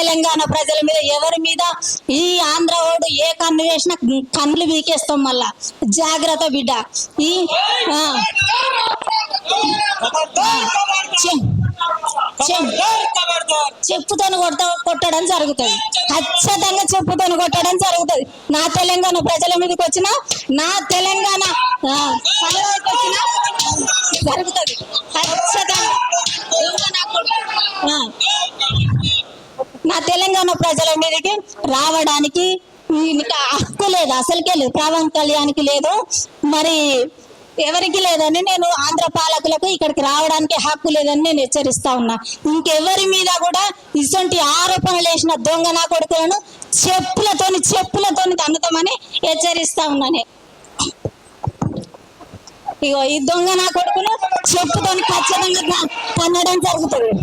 తెలంగాణ ప్రజల మీద ఎవరి మీద ఈ ఆంధ్ర ఓడు ఏ కన్ను వేసినా కన్నులు వీకేస్తాం మళ్ళా. జాగ్రత్త బిడ్డ. ఈ చెప్పుతోని కొట్టడం జరుగుతుంది. ఖచ్చితంగా చెప్పుతోని కొట్టడం జరుగుతుంది. నా తెలంగాణ ప్రజల మీదకి వచ్చిన నా తెలంగాణ వచ్చిన జరుగుతుంది ఖచ్చితంగా. నా తెలంగాణ ప్రజల మీదకి రావడానికి హక్కు లేదు, అసలుకే లేదు. పవన్ కళ్యాణ్కి లేదు, మరి ఎవరికి లేదని నేను ఆంధ్ర పాలకులకు ఇక్కడికి రావడానికి హక్కు లేదని నేను హెచ్చరిస్తా ఉన్నా. ఇంకెవరి మీద కూడా ఇటువంటి ఆరోపణలు వేసిన దొంగ నా కొడుకులను చెప్పులతోని తన్నుతామని హెచ్చరిస్తా ఉన్నాను. ఇగో ఈ దొంగ నా కొడుకును చెప్పుతోని ఖచ్చితంగా తన్నడం జరుగుతుంది.